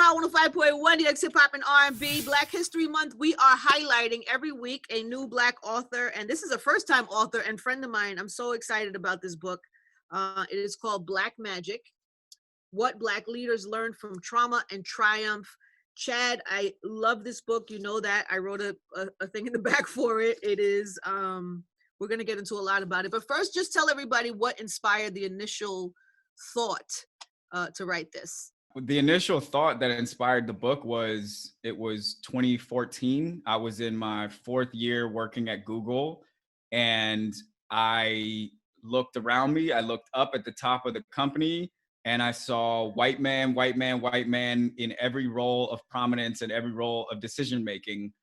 Power 105.1, the Hip Hop and R&B. Black History Month, we are highlighting every week a new Black author. And this is a first-time author and friend of mine. I'm so excited about this book. It is called Black Magic, What Black Leaders Learned from Trauma and Triumph. Chad, I love this book. You know that. I wrote a thing in the back for it. It is, we're going to get into a lot about it. But first, just tell everybody what inspired the initial thought to write this. The initial thought that inspired the book was, it was 2014. I was in my 4th year working at Google, and I looked around me. I looked up at the top of the company, and I saw white man, white man, white man in every role of prominence and every role of decision-making,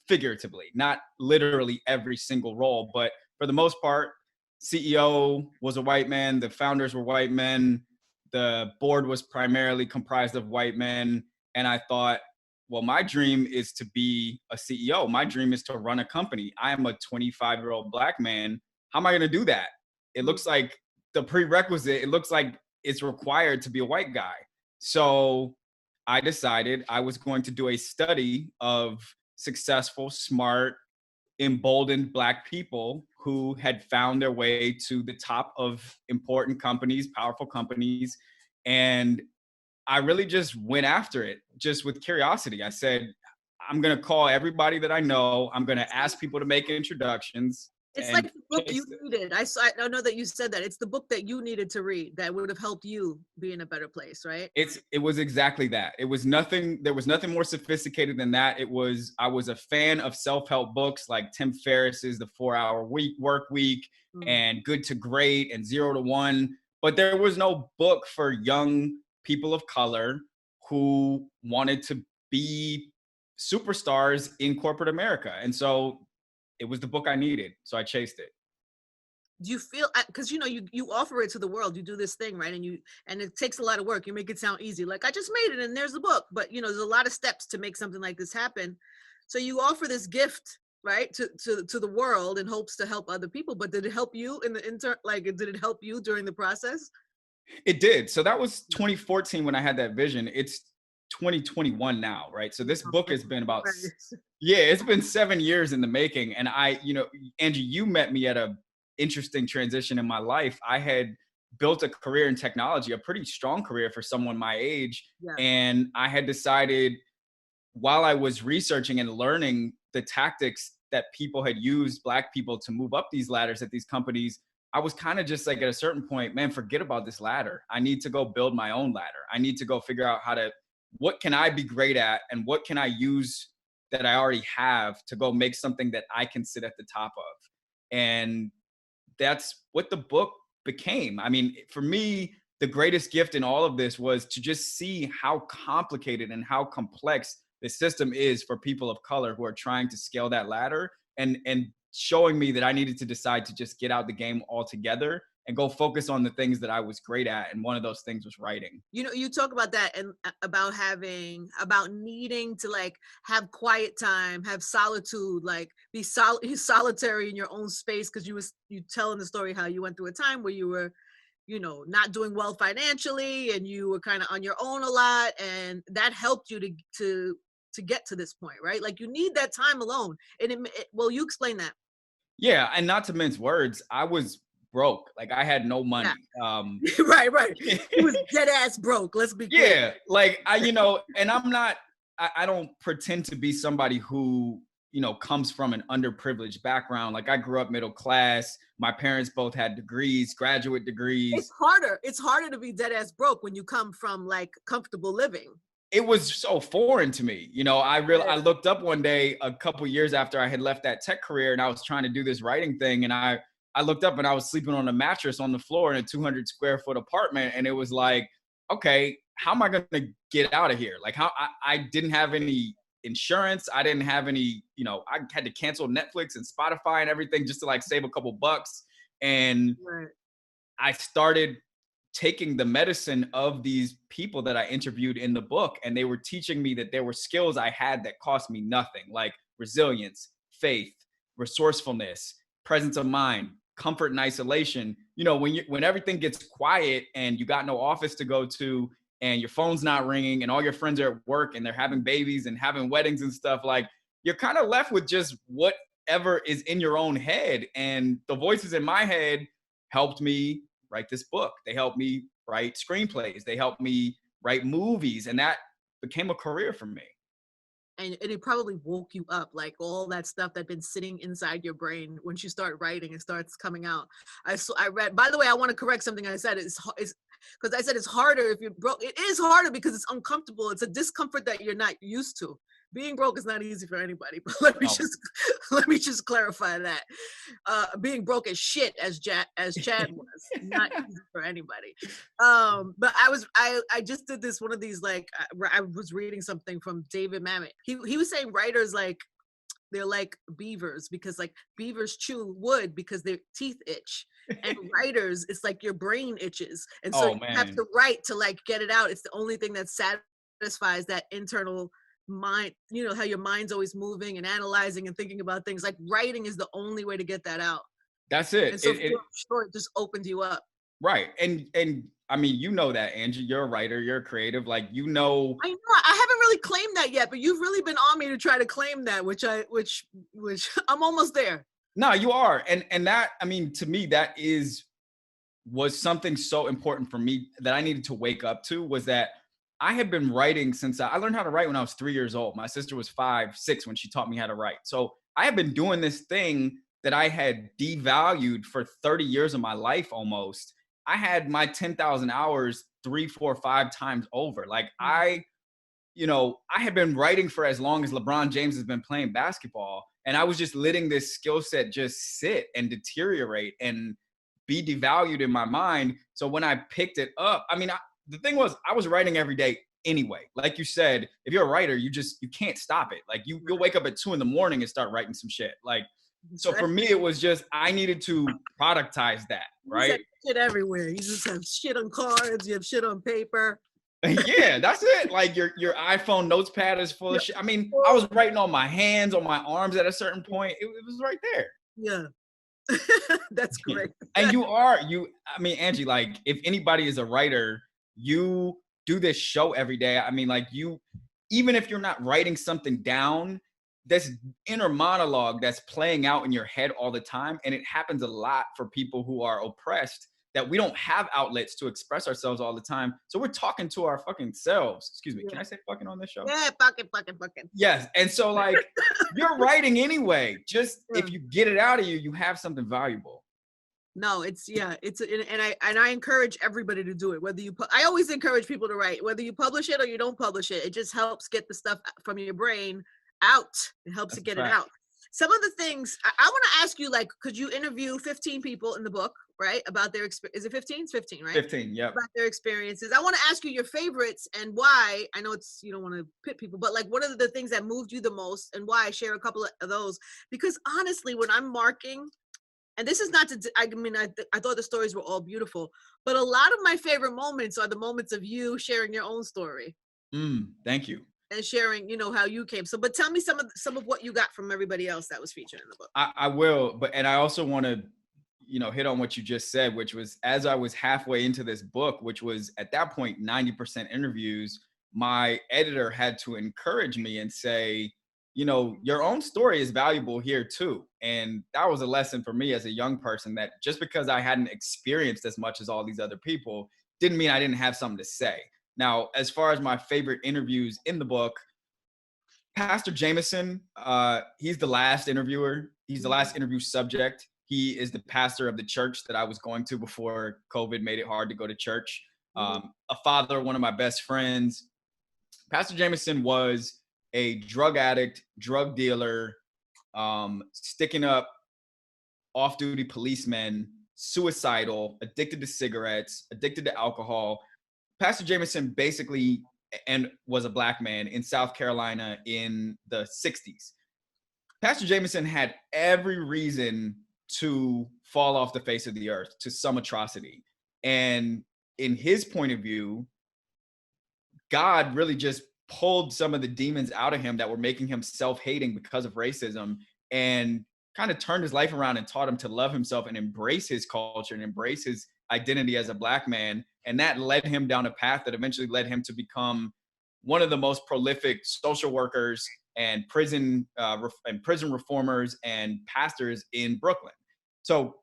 figuratively, not literally every single role, but for the most part, CEO was a white man. The founders were white men. The board was primarily comprised of white men. And I thought, well, my dream is to be a CEO. My dream is to run a company. I am a 25-year-old Black man. How am I going to do that? It looks like the prerequisite, it looks like it's required to be a white guy. So I decided I was going to do a study of successful, smart, emboldened Black people who had found their way to the top of important companies, powerful companies. And I really just went after it just with curiosity. I said, I'm going to call everybody that I know. I'm going to ask people to make introductions. It's like the book you needed. I know that you said that. It's the book that you needed to read that would have helped you be in a better place, right? It was exactly that. It was nothing, there was nothing more sophisticated than that. I was a fan of self-help books like Tim Ferriss's The 4-Hour Work Week and Good to Great and 0 to 1. But there was no book for young people of color who wanted to be superstars in corporate America. And so it was the book I needed. So I chased it. Do you feel, because you know, you offer it to the world, you do this thing, right? And it takes a lot of work. You make it sound easy. Like, I just made it and there's the book. But you know, there's a lot of steps to make something like this happen. So you offer this gift, right, to the world in hopes to help other people. But did it help you did it help you during the process? It did. So that was 2014 when I had that vision. It's 2021 now, right? So this book has been about, it's been 7 years in the making. And Angie, you met me at a interesting transition in my life. I had built a career in technology, a pretty strong career for someone my age. Yeah. And I had decided, while I was researching and learning the tactics that people had used, Black people, to move up these ladders at these companies, I was kind of just like, at a certain point, man, forget about this ladder. I need to go build my own ladder. I need to go figure out what can I be great at and what can I use that I already have to go make something that I can sit at the top of. And that's what the book became. I mean, for me, the greatest gift in all of this was to just see how complicated and how complex the system is for people of color who are trying to scale that ladder, and showing me that I needed to decide to just get out the game altogether and go focus on the things that I was great at. And one of those things was writing. You know, you talk about that and about needing to like have quiet time, have solitude, like be solitary in your own space. Cause you telling the story how you went through a time where you were, you know, not doing well financially and you were kind of on your own a lot. And that helped you to get to this point, right? Like you need that time alone. And well, you explain that. Yeah. And not to mince words, I was broke. Like I had no money. Yeah. Right. He was dead ass broke. Let's be clear. Yeah. Like and I don't pretend to be somebody who, comes from an underprivileged background. Like I grew up middle class. My parents both had degrees, graduate degrees. It's harder to be dead ass broke when you come from like comfortable living. It was so foreign to me. I looked up one day a couple years after I had left that tech career and I was trying to do this writing thing. And I looked up and I was sleeping on a mattress on the floor in a 200 square foot apartment. And it was like, okay, how am I going to get out of here? Like I didn't have any insurance. I didn't have any, I had to cancel Netflix and Spotify and everything just to like save a couple bucks. And I started taking the medicine of these people that I interviewed in the book, and they were teaching me that there were skills I had that cost me nothing, like resilience, faith, resourcefulness, presence of mind, comfort and isolation. When everything gets quiet and you got no office to go to and your phone's not ringing and all your friends are at work and they're having babies and having weddings and stuff, like you're kind of left with just whatever is in your own head. And the voices in my head helped me write this book. They helped me write screenplays. They helped me write movies. And that became a career for me. And it probably woke you up, like all that stuff that's been sitting inside your brain. Once you start writing, it starts coming out. I read, by the way, I want to correct something I said. It's because I said it's harder if you're broke. It is harder because it's uncomfortable. It's a discomfort that you're not used to. Being broke is not easy for anybody, but let me just clarify that. Being broke as shit, as Chad was, not easy for anybody. But I just did this, one of these, like, I was reading something from David Mamet. He was saying writers, like, they're like beavers, because like beavers chew wood because their teeth itch, and writers, it's like your brain itches, and so you have to write to like get it out. It's the only thing that satisfies that internal mind, you know, how your mind's always moving and analyzing and thinking about things. Like writing is the only way to get that out. That's it. And so it just opened you up. Right. And I mean, you know that, Angie, you're a writer, you're a creative, like, you know. I know, I haven't really claimed that yet, but you've really been on me to try to claim that, which I'm almost there. No, you are. And that, I mean, to me, that was something so important for me that I needed to wake up to, was that I had been writing since I learned how to write when I was 3 years old. My sister was 5, 6 when she taught me how to write. So I had been doing this thing that I had devalued for 30 years of my life almost. I had my 10,000 hours 3, 4, 5 times over. Like I had been writing for as long as LeBron James has been playing basketball. And I was just letting this skill set just sit and deteriorate and be devalued in my mind. So when I picked it up, I mean, the thing was, I was writing every day anyway. Like you said, if you're a writer, you can't stop it. Like you'll wake up at 2 a.m. and start writing some shit. Like, so for me, it was just, I needed to productize that, right? Shit everywhere. You just have shit on cards, you have shit on paper. Yeah, that's it. Like your iPhone notepad is full of shit. I mean, I was writing on my hands, on my arms at a certain point. It was right there. Yeah. That's great. And I mean, Angie, like if anybody is a writer, you do this show every day. I mean, like even if you're not writing something down, this inner monologue that's playing out in your head all the time. And it happens a lot for people who are oppressed, that we don't have outlets to express ourselves all the time. So we're talking to our fucking selves. Excuse me. Yeah. Can I say fucking on this show? Yeah, fucking. Yes. And so like you're writing anyway. Just if you get it out of you, you have something valuable. No, and I encourage everybody to do it. I always encourage people to write, whether you publish it or you don't publish it. It just helps get the stuff from your brain out. It helps to get it out. Some of the things I want to ask you, like, could you interview 15 people in the book, right? About their experience. Is it 15? It's 15, right? 15, yeah. About their experiences. I want to ask you your favorites and why. I know you don't want to pit people, but like, what are the things that moved you the most and why? Share a couple of those. Because honestly, when I'm marking, and this is not to, I mean, I thought the stories were all beautiful, but a lot of my favorite moments are the moments of you sharing your own story. Thank you. And sharing, how you came. So, but tell me some of what you got from everybody else that was featured in the book. I will, and I also want to, hit on what you just said, which was, as I was halfway into this book, which was at that point 90% interviews, my editor had to encourage me and say, your own story is valuable here too. And that was a lesson for me as a young person, that just because I hadn't experienced as much as all these other people didn't mean I didn't have something to say. Now, as far as my favorite interviews in the book, Pastor Jameson, he's the last interviewer. He's the last interview subject. He is the pastor of the church that I was going to before COVID made it hard to go to church. A father, one of my best friends. Pastor Jameson was a drug addict, drug dealer, sticking up off-duty policemen, suicidal, addicted to cigarettes, addicted to alcohol. Pastor Jameson basically was a black man in South Carolina in the 60s. Pastor Jameson had every reason to fall off the face of the earth to some atrocity. And in his point of view, God really just pulled some of the demons out of him that were making him self-hating because of racism, and kind of turned his life around and taught him to love himself and embrace his culture and embrace identity as a Black man. And that led him down a path that eventually led him to become one of the most prolific social workers and prison reformers and pastors in Brooklyn. So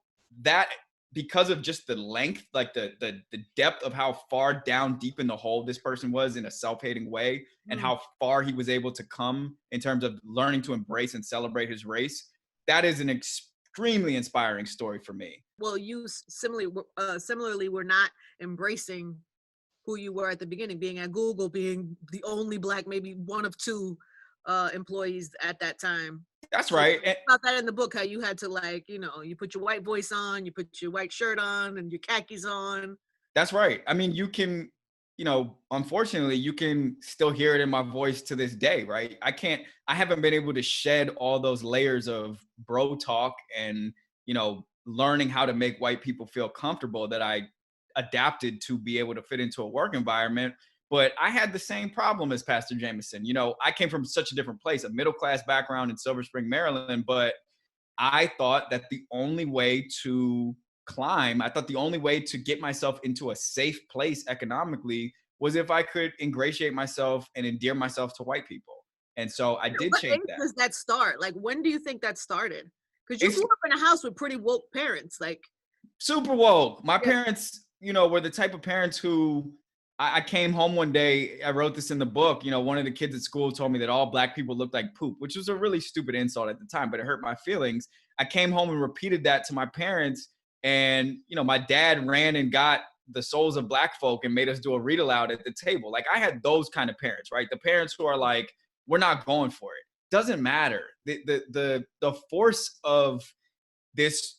that, because of just the length, like the depth of how far down deep in the hole this person was in a self-hating way, and how far he was able to come in terms of learning to embrace and celebrate his race, that is an extremely inspiring story for me. Well, you similarly were not embracing who you were at the beginning, being at Google, being the only Black, maybe one of two employees at that time. That's right. So, about that in the book, how you had to, like, you know, you put your white voice on, you put your white shirt on and your khakis on. That's right. I mean, you can, you know, unfortunately, you can still hear it in my voice to this day, right? I haven't been able to shed all those layers of bro talk and, you know, learning how to make white people feel comfortable that I adapted to be able to fit into a work environment. But I had the same problem as Pastor Jameson. You know, I came from such a different place, a middle-class background in Silver Spring, Maryland, but I thought that the only way to I thought the only way to get myself into a safe place economically was if I could ingratiate myself and endear myself to white people. And so I did What change age that. does that start? Like, when do you think that started? Because you It's grew up in a house with pretty woke parents. Like, super woke. My yeah. parents, you know, were the type of parents who I came home one day, I wrote this in the book, you know, one of the kids at school told me that all Black people looked like poop, which was a really stupid insult at the time, but it hurt my feelings. I came home and repeated that to my parents. And, you know, my dad ran and got the Souls of Black Folk and made us do a read aloud at the table. Like, I had those kind of parents, right? The parents who are like, we're not going for it. Doesn't matter. The force of this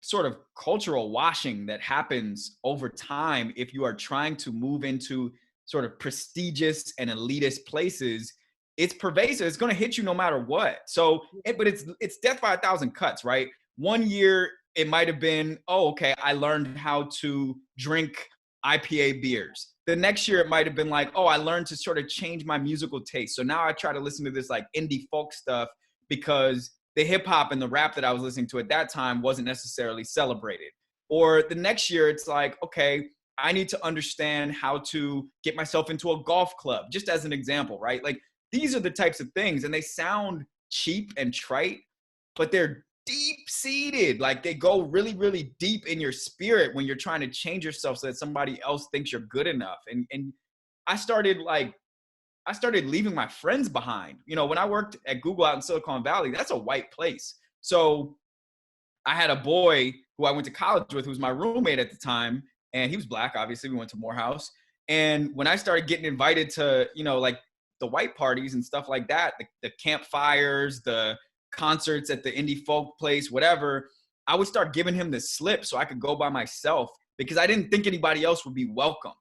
sort of cultural washing that happens over time, if you are trying to move into sort of prestigious and elitist places, it's pervasive. It's going to hit you no matter what. So, but it's death by 1,000 cuts, right? One year it might have been, oh, okay, I learned how to drink IPA beers. The next year it might have been like, oh, I learned to sort of change my musical taste. So now I try to listen to this like indie folk stuff because the hip hop and the rap that I was listening to at that time wasn't necessarily celebrated. Or the next year it's like, okay, I need to understand how to get myself into a golf club, just as an example, right? Like, these are the types of things, and they sound cheap and trite, but they're deep-seated. Like, they go really, really deep in your spirit when you're trying to change yourself so that somebody else thinks you're good enough. And I started leaving my friends behind. You know, when I worked at Google out in Silicon Valley, that's a white place. So I had a boy who I went to college with who was my roommate at the time, and he was Black, obviously. We went to Morehouse. And when I started getting invited to, you know, like the white parties and stuff like that, the campfires, the concerts at the indie folk place, whatever, I would start giving him the slip so I could go by myself because I didn't think anybody else would be welcome.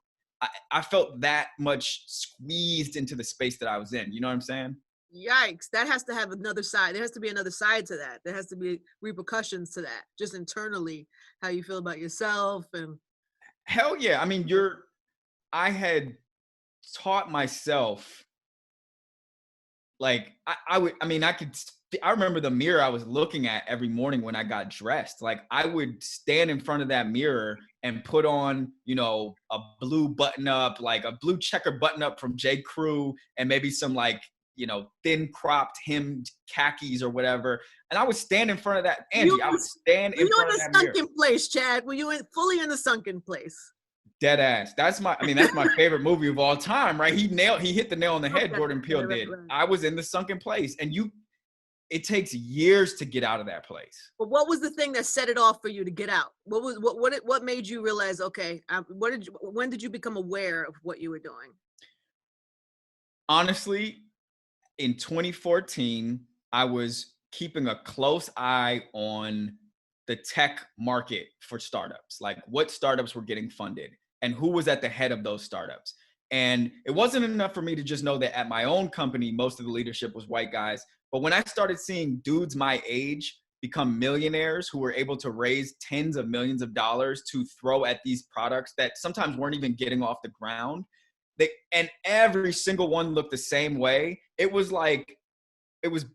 I felt that much squeezed into the space that I was in. You know what I'm saying? Yikes. That has to have another side. There has to be another side to that. There has to be repercussions to that, just internally, how you feel about yourself. And hell yeah. I mean, I had taught myself, like, I remember the mirror I was looking at every morning when I got dressed. Like, I would stand in front of that mirror and put on, you know, a blue button up, like a blue checker button up from J. Crew, and maybe some, like, you know, thin cropped hemmed khakis or whatever. And I would stand in front of that, Angie, I would stand in front of that mirror. Were you in the sunken place, Chad? Were you fully in the sunken place? Dead ass. That's my favorite movie of all time, right? He hit the nail on the head, Jordan Peele did. Right. I was in the sunken place. And it takes years to get out of that place. But what was the thing that set it off for you to get out? What made you realize, okay, when did you become aware of what you were doing? Honestly, in 2014, I was keeping a close eye on the tech market for startups, like what startups were getting funded and who was at the head of those startups. And it wasn't enough for me to just know that at my own company, most of the leadership was white guys. But when I started seeing dudes my age become millionaires who were able to raise tens of millions of dollars to throw at these products that sometimes weren't even getting off the ground, and every single one looked the same way, it was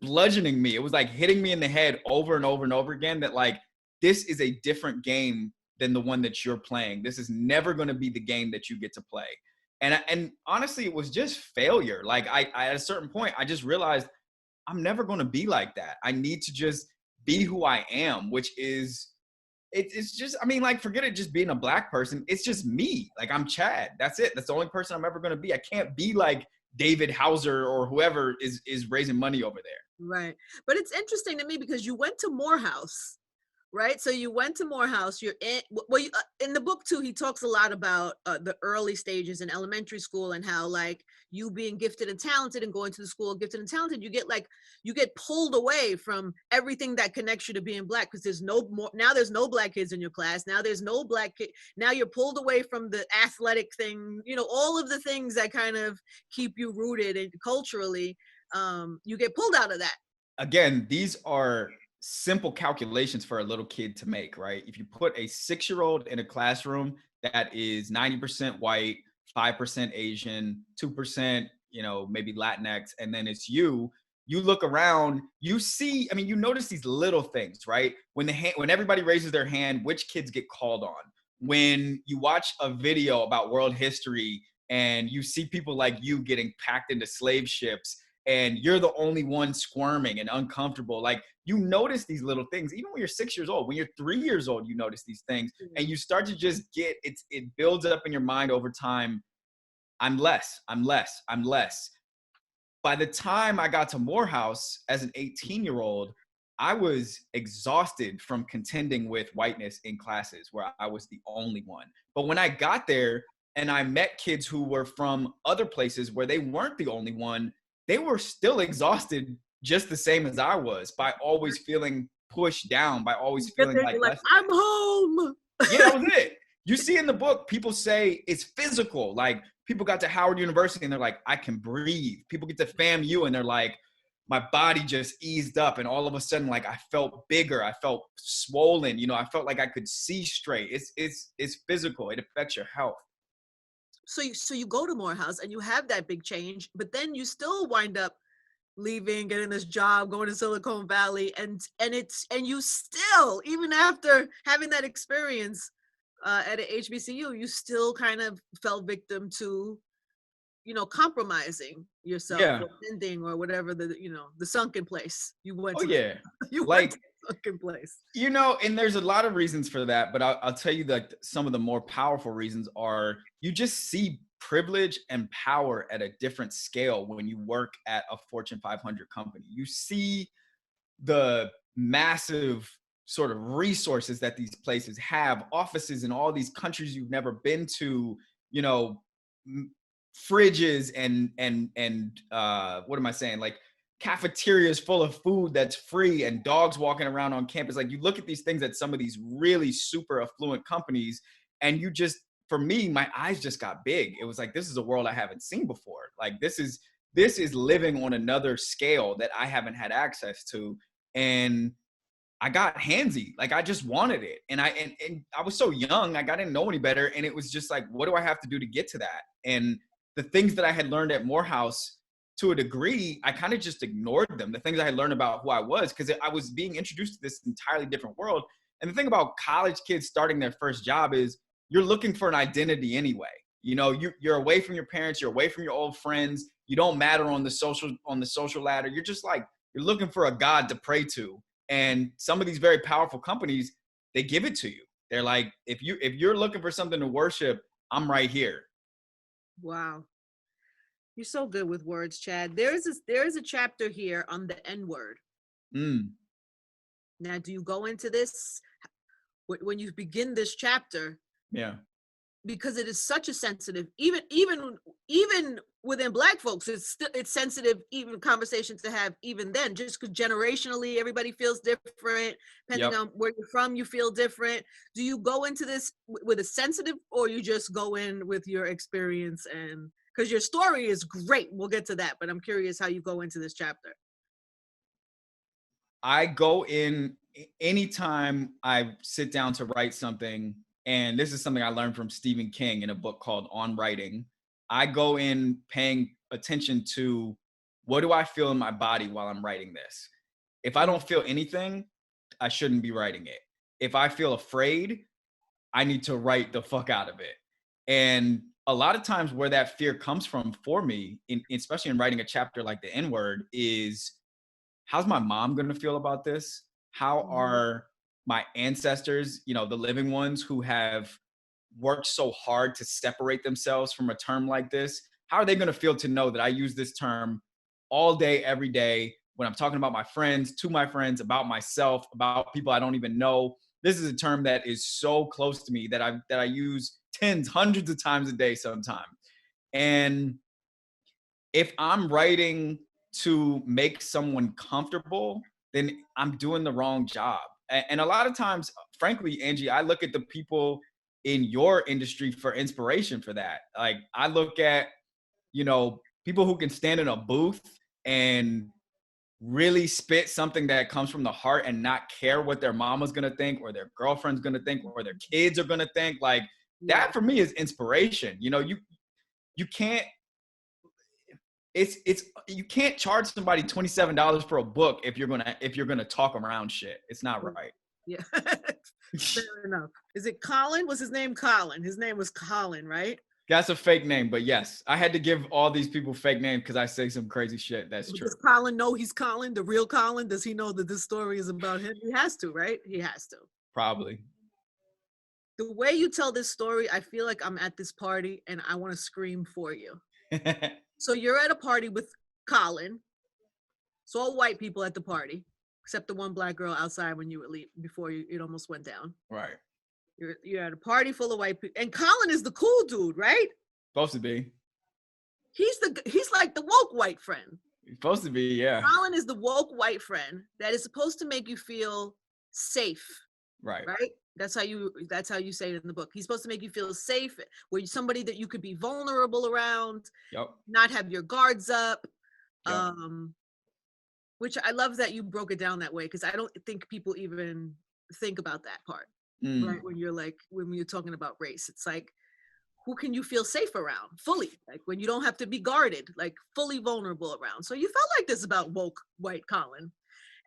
bludgeoning me. It was like hitting me in the head over and over and over again that, like, this is a different game than the one that you're playing. This is never going to be the game that you get to play. And honestly, it was just failure. Like I at a certain point, I just realized I'm never going to be like that. I need to just be who I am, which is, it's just, I mean, like, forget it just being a Black person. It's just me. Like, I'm Chad. That's it. That's the only person I'm ever going to be. I can't be like David Hauser or whoever is raising money over there. Right. But it's interesting to me because you went to Morehouse, right? So you went to Morehouse. You're in, well, in the book too, he talks a lot about the early stages in elementary school and how, like, you being gifted and talented and going to the school gifted and talented, you get pulled away from everything that connects you to being Black, because there's no more, now there's no Black kids in your class. Now there's no Black kid. Now you're pulled away from the athletic thing, all of the things that kind of keep you rooted and culturally, you get pulled out of that. Again, these are simple calculations for a little kid to make, right? If you put a 6-year-old in a classroom that is 90% white, 5% Asian, 2%, maybe Latinx, and then it's you look around, you see, I mean, you notice these little things, right? When everybody raises their hand, which kids get called on? When you watch a video about world history and you see people like you getting packed into slave ships and you're the only one squirming and uncomfortable, like, you notice these little things. Even when you're 6 years old, when you're 3 years old, you notice these things, and you start to just it builds up in your mind over time. I'm less. By the time I got to Morehouse as an 18-year-old, I was exhausted from contending with whiteness in classes where I was the only one. But when I got there and I met kids who were from other places where they weren't the only one, they were still exhausted just the same as I was, by always feeling pushed down, by always feeling like less. I'm home. Yeah, that was it. You see in the book, people say it's physical. Like, people got to Howard University and they're like, I can breathe. People get to FAMU and they're like, my body just eased up. And all of a sudden, like, I felt bigger. I felt swollen. I felt like I could see straight. It's physical. It affects your health. So you go to Morehouse and you have that big change, but then you still wind up leaving, getting this job, going to Silicon Valley, and you still, even after having that experience at a HBCU, you still kind of fell victim to, compromising yourself, or bending, or whatever the sunken place you went to. Yeah. You went to the sunken place. And there's a lot of reasons for that, but I'll tell you that some of the more powerful reasons are, you just see privilege and power at a different scale when you work at a Fortune 500 company. You see the massive sort of resources that these places have, offices in all these countries you've never been to, fridges and what am I saying? Like, cafeterias full of food that's free and dogs walking around on campus. Like, you look at these things at some of these really super affluent companies, and you just, for me, my eyes just got big. It was like, this is a world I haven't seen before. Like, this is living on another scale that I haven't had access to. And I got handsy. Like, I just wanted it. And I was so young, I didn't know any better. And it was just like, what do I have to do to get to that? And the things that I had learned at Morehouse, to a degree, I kind of just ignored them. The things I had learned about who I was, because I was being introduced to this entirely different world. And the thing about college kids starting their first job is, you're looking for an identity anyway. You're away from your parents, you're away from your old friends. You don't matter on the social ladder. You're just like, you're looking for a God to pray to. And some of these very powerful companies, they give it to you. They're like, if you're looking for something to worship, I'm right here. Wow. You're so good with words, Chad. There is a chapter here on the N word. Now, do you go into this when you begin this chapter? Yeah. Because it is such a sensitive, even within Black folks, it's sensitive, even conversation to have even then, just because generationally everybody feels different, depending on where you're from, you feel different. Do you go into this with a sensitive, or you just go in with your experience? And because your story is great, we'll get to that, but I'm curious how you go into this chapter. I go in anytime I sit down to write something, and this is something I learned from Stephen King in a book called On Writing. I go in paying attention to, what do I feel in my body while I'm writing this? If I don't feel anything, I shouldn't be writing it. If I feel afraid, I need to write the fuck out of it. And a lot of times where that fear comes from for me, especially in writing a chapter like the N word, is how's my mom going to feel about this? How are my ancestors, you know, the living ones who have worked so hard to separate themselves from a term like this, how are they going to feel to know that I use this term all day, every day, when I'm talking about my friends, to my friends, about myself, about people I don't even know? This is a term that is so close to me that I use tens, hundreds of times a day sometimes. And if I'm writing to make someone comfortable, then I'm doing the wrong job. And a lot of times, frankly, Angie, I look at the people in your industry for inspiration for that. Like I look at, you know, people who can stand in a booth and really spit something that comes from the heart and not care what their mama's gonna think or their girlfriend's gonna think or their kids are gonna think. Like that for me is inspiration. You know, you can't it's you can't charge somebody $27 for a book if you're gonna talk around shit. It's not right. Yeah. Fair enough. Is it Colin? Was his name Colin? His name was Colin, right? That's a fake name, but yes, I had to give all these people fake names because I say some crazy shit. That's true. Does Colin know he's Colin, the real Colin? Does he know that this story is about him? He has to, right? He has to. Probably. The way you tell this story, I feel like I'm at this party and I want to scream for you. So you're at a party with Colin. It's all white people at the party, except the one black girl outside when you were before it almost went down. Right. You're at a party full of white people, and Colin is the cool dude, right? Supposed to be. He's like the woke white friend. Supposed to be, yeah. Colin is the woke white friend that is supposed to make you feel safe. Right. Right? That's how you say it in the book. He's supposed to make you feel safe, where you're somebody that you could be vulnerable around, not have your guards up. Yep. Which I love that you broke it down that way, because I don't think people even think about that part. Right? When you're talking about race, it's like, who can you feel safe around fully? Like when you don't have to be guarded, like fully vulnerable around. So you felt like this about woke white Colin.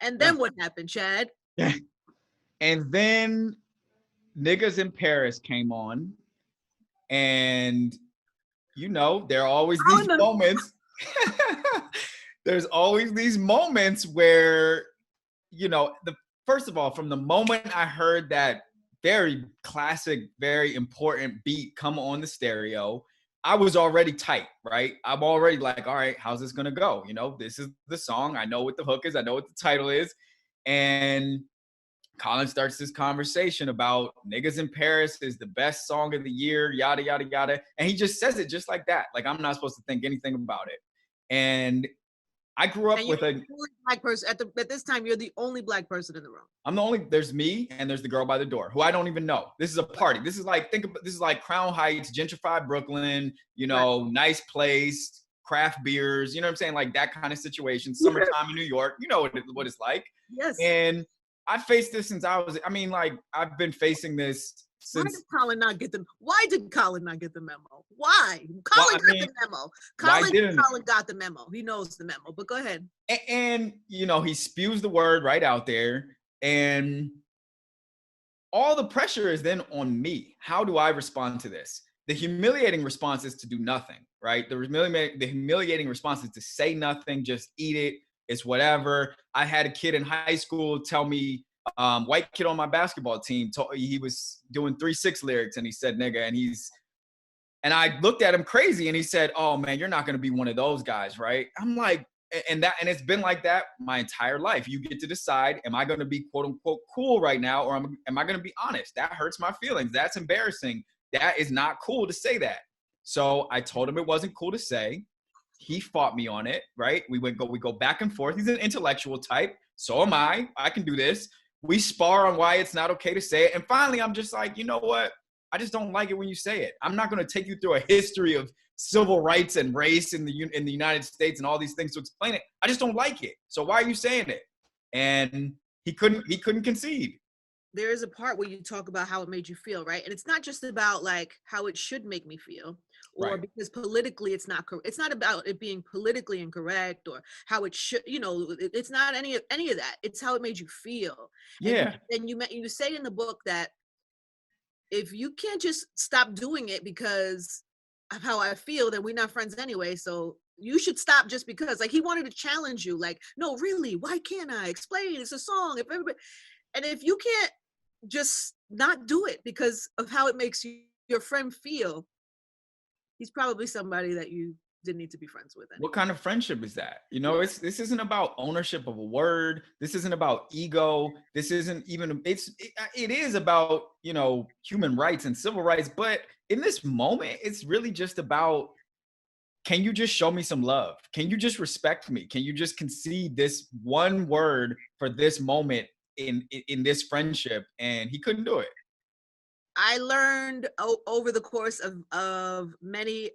And then what happened, Chad? Yeah. And then Niggas in Paris came on, and you know, there are always these moments. There's always these moments where, you know, first of all, from the moment I heard that very classic, very important beat come on the stereo, I was already tight, right? I'm already like, all right, how's this gonna go? You know, this is the song. I know what the hook is. I know what the title is. And Colin starts this conversation about Niggas in Paris is the best song of the year, yada, yada, yada. And he just says it just like that. Like, I'm not supposed to think anything about it. And I grew up with a black person. At this time, you're the only black person in the room. I'm the only, there's me and there's the girl by the door who I don't even know. This is a party. This is like, this is like Crown Heights, gentrified Brooklyn, you know, nice place, craft beers, you know what I'm saying? Like that kind of situation, summertime in New York, you know what it's like. Yes. And I faced this since I've been facing this since. Why did Colin not get the memo? Why? Colin got the memo. Colin got the memo. He knows the memo, but go ahead. And, you know, he spews the word right out there, and all the pressure is then on me. How do I respond to this? The humiliating response is to do nothing, right? The humiliating response is to say nothing, just eat it. It's whatever. I had a kid in high school tell me, white kid on my basketball team, he was doing 3-6 lyrics and he said nigga, and I looked at him crazy and he said, oh man, you're not going to be one of those guys, right? I'm like, and it's been like that my entire life. You get to decide, am I going to be quote unquote cool right now? Or am I going to be honest? That hurts my feelings. That's embarrassing. That is not cool to say that. So I told him it wasn't cool to say. He fought me on it, right? We go back and forth. He's an intellectual type. So am I. I can do this. We spar on why it's not okay to say it. And finally, I'm just like, you know what? I just don't like it when you say it. I'm not going to take you through a history of civil rights and race in the United States and all these things to explain it. I just don't like it. So why are you saying it? And he couldn't concede. There is a part where you talk about how it made you feel, right? And it's not just about like how it should make me feel, or because politically it's not correct. It's not about it being politically incorrect or how it should, you know, it's not any of that. It's how it made you feel. Yeah. And you say in the book that if you can't just stop doing it because of how I feel, then we're not friends anyway. So you should stop just because. Like, he wanted to challenge you. Like, no, really, why can't I explain? It's a song. If everybody, and if you can't just not do it because of how it makes you, your friend feel, he's probably somebody that you didn't need to be friends with anyway. What kind of friendship is that? You know, this isn't about ownership of a word. This isn't about ego. This isn't even, it is about, you know, human rights and civil rights. But in this moment, it's really just about, can you just show me some love? Can you just respect me? Can you just concede this one word for this moment in this friendship? And he couldn't do it. I learned over the course of many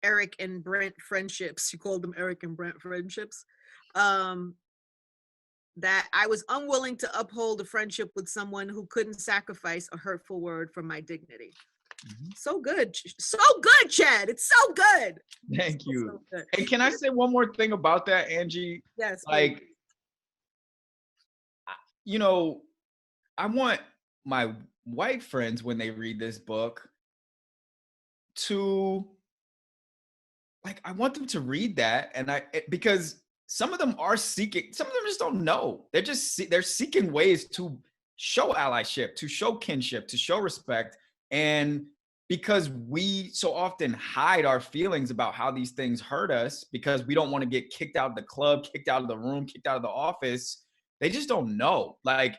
Eric and Brent friendships, you called them Eric and Brent friendships, that I was unwilling to uphold a friendship with someone who couldn't sacrifice a hurtful word for my dignity. Mm-hmm. So good, Chad. It's so good. Thank you. So good. And can I say one more thing about that, Angie? Yes. Like, please. you know, I want my white friends, when they read this book, to, like, I want them to read that, and because some of them are seeking, some of them just don't know. They're seeking ways to show allyship, to show kinship, to show respect. And because we so often hide our feelings about how these things hurt us because we don't want to get kicked out of the club, kicked out of the room, kicked out of the office, they just don't know. Like,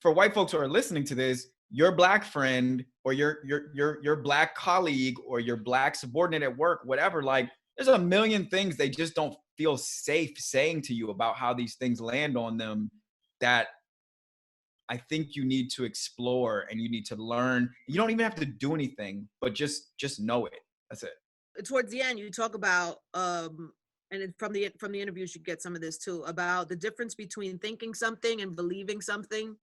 for white folks who are listening to this, your black friend or your black colleague or your black subordinate at work, whatever, like, there's a million things they just don't feel safe saying to you about how these things land on them, that I think you need to explore and you need to learn. You don't even have to do anything, but just know it. That's it. Towards the end, you talk about and from the interviews you get some of this too, about the difference between thinking something and believing something,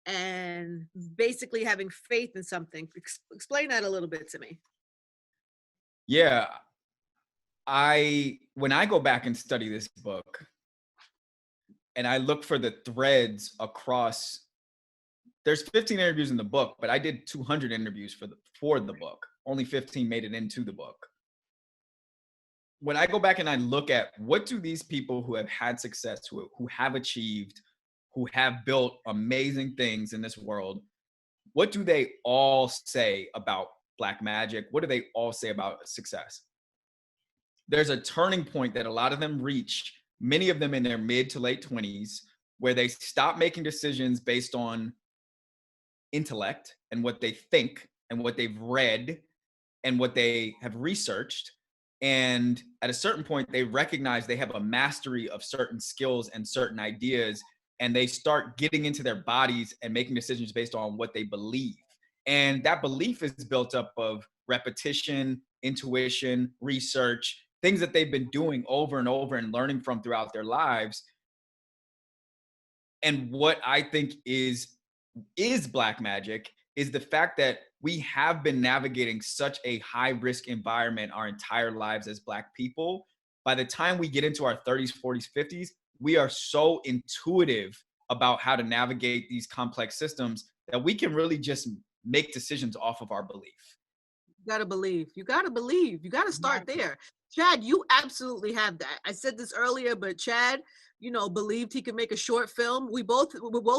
and basically having faith in something. Explain that a little bit to me. Yeah. When I go back and study this book and I look for the threads across, there's 15 interviews in the book, but I did 200 interviews for the book. Only 15 made it into the book. When I go back and I look at what do these people who have had success, who have achieved, who have built amazing things in this world, what do they all say about Black magic? What do they all say about success? There's a turning point that a lot of them reach, many of them in their mid to late 20s, where they stop making decisions based on intellect and what they think and what they've read and what they have researched. And at a certain point, they recognize they have a mastery of certain skills and certain ideas, and they start getting into their bodies and making decisions based on what they believe. And that belief is built up of repetition, intuition, research, things that they've been doing over and over and learning from throughout their lives. And what I think is Black magic is the fact that we have been navigating such a high risk environment our entire lives as Black people. By the time we get into our 30s, 40s, 50s, we are so intuitive about how to navigate these complex systems that we can really just make decisions off of our belief. You gotta believe. You gotta start there. Chad, you absolutely have that. I said this earlier, but Chad, believed he could make a short film. We're both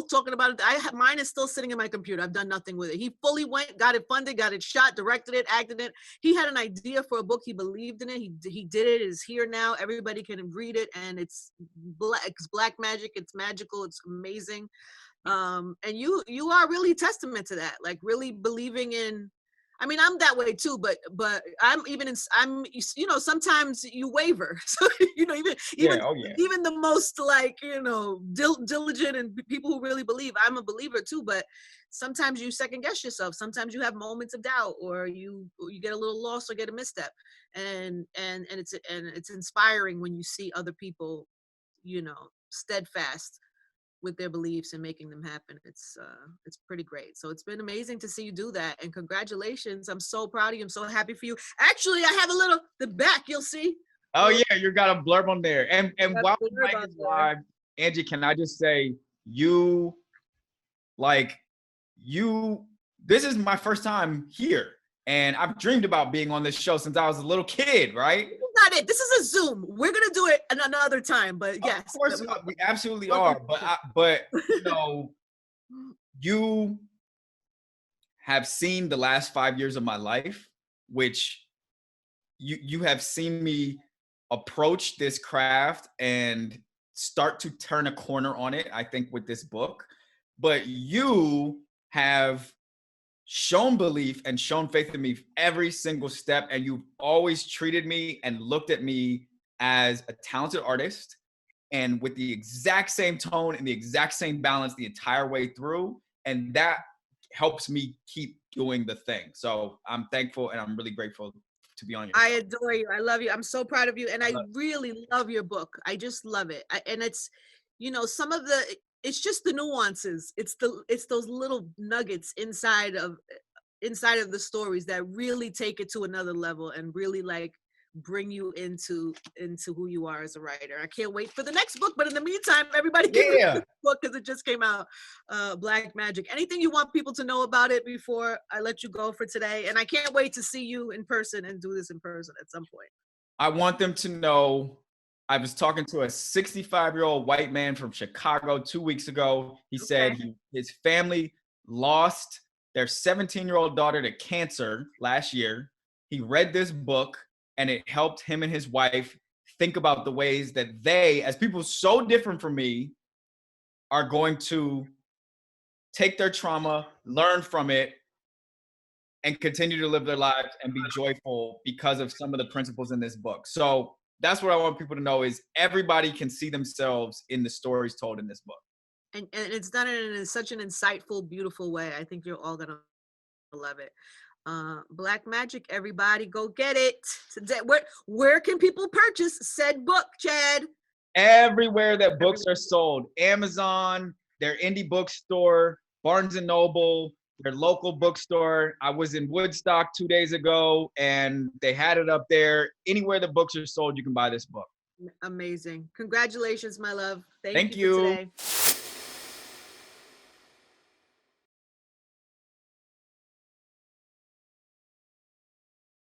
talking about it. Mine is still sitting in my computer. I've done nothing with it. He fully went, got it funded, got it shot, directed it, acted it. He had an idea for a book. He believed in it. He did it. It's here now. Everybody can read it, and it's Black magic. It's magical. It's amazing. And you are really a testament to that. Like, really believing in. I mean, I'm that way too, but sometimes you waver. So, even the most diligent and people who really believe, I'm a believer too, but sometimes you second guess yourself. Sometimes you have moments of doubt, or you get a little lost or get a misstep. And it's inspiring when you see other people, steadfast with their beliefs and making them happen. It's pretty great. So it's been amazing to see you do that, and congratulations. I'm so proud of you. I'm so happy for you. Actually, I have the back, you'll see. Oh yeah, you got a blurb on there. And while the mic is live, Angie, can I just say, this this is my first time here. And I've dreamed about being on this show since I was a little kid, right? This is not it. This is a Zoom. We're gonna do it another time, but yes. Of course, we absolutely are. But you know, you have seen the last 5 years of my life, which you have seen me approach this craft and start to turn a corner on it, I think, with this book. But you have shown belief and shown faith in me every single step. And you've always treated me and looked at me as a talented artist, and with the exact same tone and the exact same balance the entire way through. And that helps me keep doing the thing. So I'm thankful and I'm really grateful to be on your show. I adore you. I love you. I'm so proud of you. And I really love your book. I just love it. And it's, you know, it's just the nuances. It's those little nuggets inside of the stories that really take it to another level and really like bring you into who you are as a writer. I can't wait for the next book, but in the meantime, everybody can read this book because it just came out, Black Magic. Anything you want people to know about it before I let you go for today? And I can't wait to see you in person and do this in person at some point. I want them to know, I was talking to a 65-year-old white man from Chicago 2 weeks ago. He said his family lost their 17-year-old daughter to cancer last year. He read this book and it helped him and his wife think about the ways that they, as people so different from me, are going to take their trauma, learn from it, and continue to live their lives and be joyful because of some of the principles in this book. So that's what I want people to know, is everybody can see themselves in the stories told in this book. And it's done in such an insightful, beautiful way. I think you're all gonna love it. Black Magic, everybody, go get it. Where can people purchase said book, Chad? Everywhere that books are sold. Amazon, their indie bookstore, Barnes and Noble, their local bookstore. I was in Woodstock 2 days ago and they had it up there. Anywhere the books are sold, you can buy this book. Amazing. Congratulations, my love. Thank you. For today.